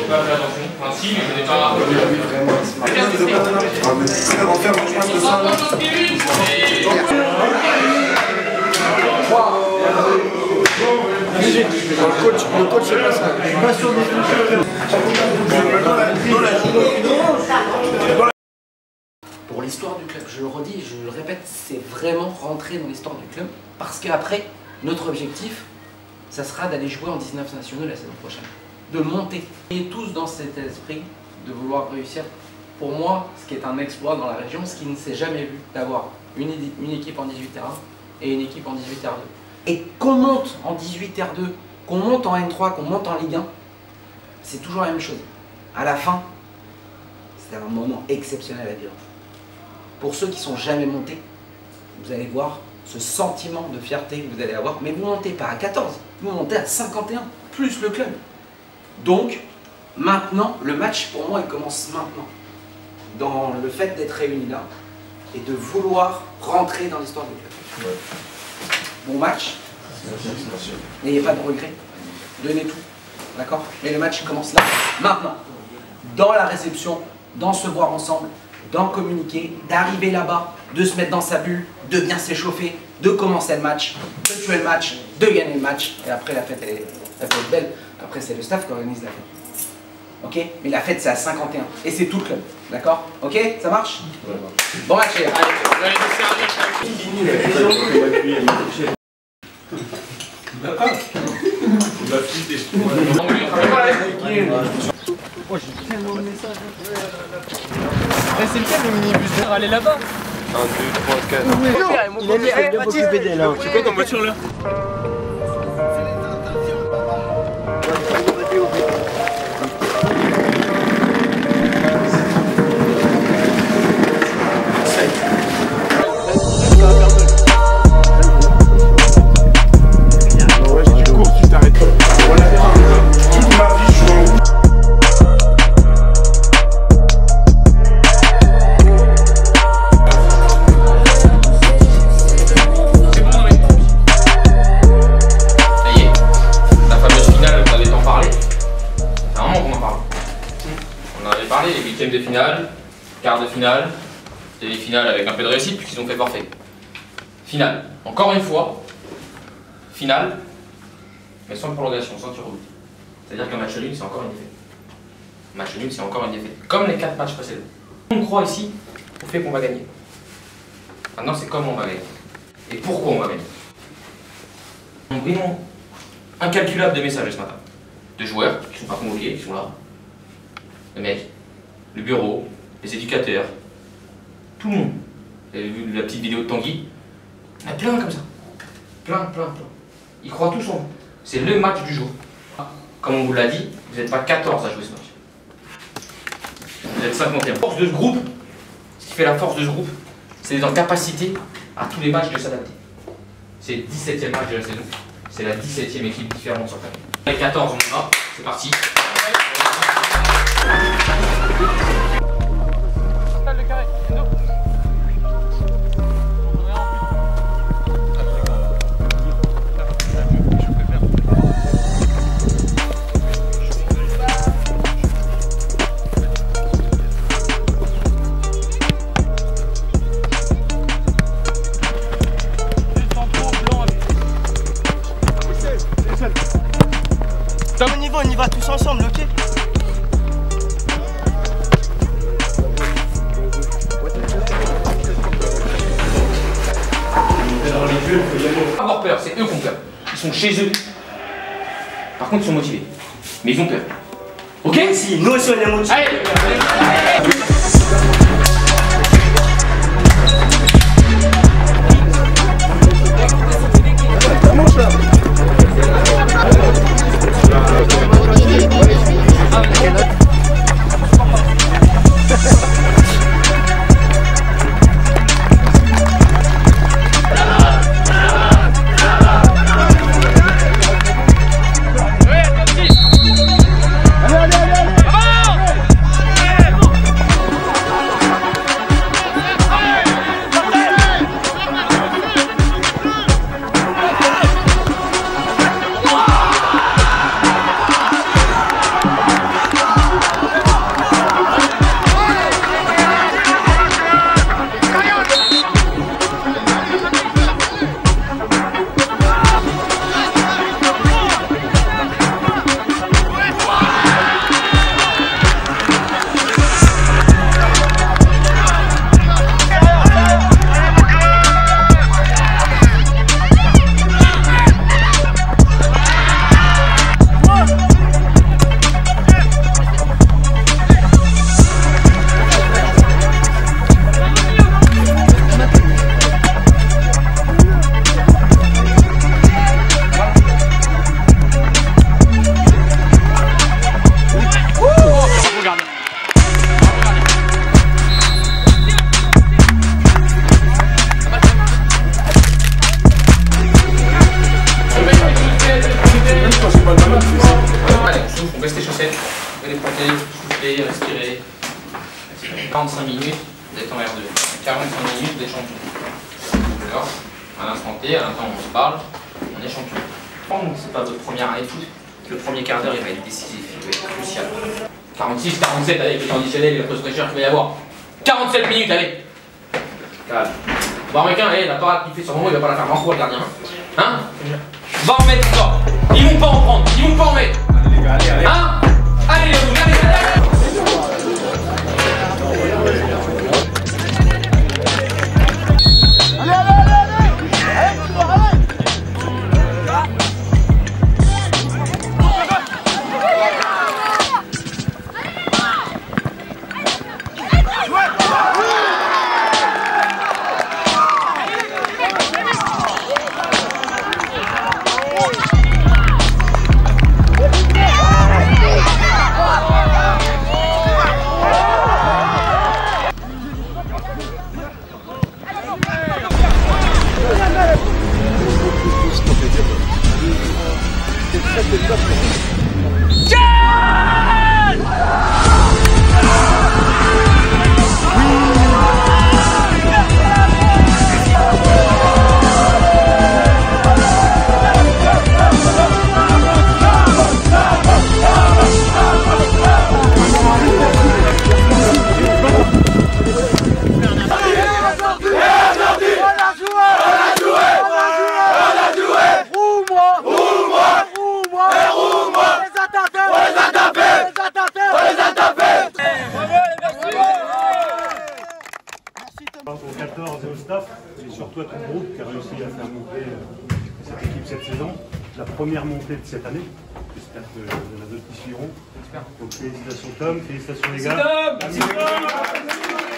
Pas faire attention. Enfin, si, mais je n'ai pas. Le coach c'est pas ça. Je suis pas sûr Pour l'histoire du club, je le redis, je le répète, c'est vraiment rentrer dans l'histoire du club parce qu'après, notre objectif, ça sera d'aller jouer en 19 nationaux la saison prochaine, de monter. Et tous dans cet esprit de vouloir réussir. Pour moi, ce qui est un exploit dans la région, ce qui ne s'est jamais vu, d'avoir une équipe en 18 R1 et une équipe en 18 R2. Et qu'on monte en 18 R2, qu'on monte en N3, qu'on monte en Ligue 1, c'est toujours la même chose. À la fin, c'est un moment exceptionnel à vivre. Pour ceux qui ne sont jamais montés, vous allez voir ce sentiment de fierté que vous allez avoir, mais vous ne montez pas à 14, vous montez à 51, plus le club. Donc, maintenant, le match, pour moi, il commence maintenant. Dans le fait d'être réunis là, et de vouloir rentrer dans l'histoire du club. Ouais. Bon match, n'ayez pas de regrets, donnez tout, d'accord? Mais le match commence là, maintenant. Dans la réception, dans se voir ensemble, d'en communiquer, d'arriver là-bas, de se mettre dans sa bulle, de bien s'échauffer, de commencer le match, de tuer le match, de gagner le match. Et après, la fête, elle peut être belle. Après, c'est le staff qui organise la fête. Ok? Mais la fête, c'est à 51. Et c'est tout le club. D'accord? Ok? Ça marche? Bon match, les gars. Allez, D'accord. Il va flipper. Oh, j'ai tellement de messages. C'est lequel le minibus de aller là-bas? 1, 2, 3, 4. Il a dit qu'il est bien occupé d'elle là. C'est quoi ton voiture là? Les huitièmes de finale, quart de finale, demi-finale avec un peu de réussite puisqu'ils ont fait forfait. Finale, encore une fois, finale, mais sans prolongation, sans tir au but. C'est-à-dire qu'un match nul, c'est encore une défaite. Un match nul, c'est encore une défaite. Comme les 4 matchs précédents. On croit ici au fait qu'on va gagner. Maintenant, c'est comment on va gagner. Et pourquoi on va gagner. Un brillant incalculable de messages ce matin. De joueurs qui ne sont pas convoqués, qui sont là. Le mec. Le bureau, les éducateurs, tout le monde. Vous avez vu la petite vidéo de Tanguy? Il y en a plein comme ça. Plein. Ils croient tous en vous. C'est le match du jour. Comme on vous l'a dit, vous n'êtes pas 14 à jouer ce match. Vous êtes 51. La force de ce groupe, ce qui fait la force de ce groupe, c'est d'être en capacité à tous les matchs de s'adapter. C'est le 17e match de la saison. C'est la 17e équipe différente sur le terrain. Les 14, on est là. C'est parti. Le carré, Tom, on y va tous ensemble, ok? Pas avoir peur, c'est eux qui ont peur. Ils sont chez eux. Par contre, ils sont motivés. Mais ils ont peur. Ok? Nous aussi, on est motivés. Allez. On baisse les chaussettes, on fait les frotter, souffler, respirer. 45 minutes, vous êtes en R2. 45 minutes, vous êtes champion. Alors, à l'instant T, à l'instant où on se parle, on est champion. C'est pas votre première année de foot. Le premier quart d'heure, il va être décisif, il va être crucial. 46, 47, allez, avec le temps additionnel et la pause fraîcheur qu'il va y avoir. 47 minutes, allez. Calme. Bon, requin, allez, la parade qu'il fait sur le moment, il va pas la faire grand pour le gardien. Hein? Va en mettre encore. Ils vont pas en prendre, ils vont pas en mettre. Allez, les gars, allez, allez. Hein? Allez, les gars, allez, allez. Au 14 et au staff, et surtout à ton groupe qui a réussi à faire monter cette équipe cette saison, la première montée de cette année. J'espère qu'il y en a d'autres qui suivront. Donc félicitations Tom, félicitations les gars. Merci Tom.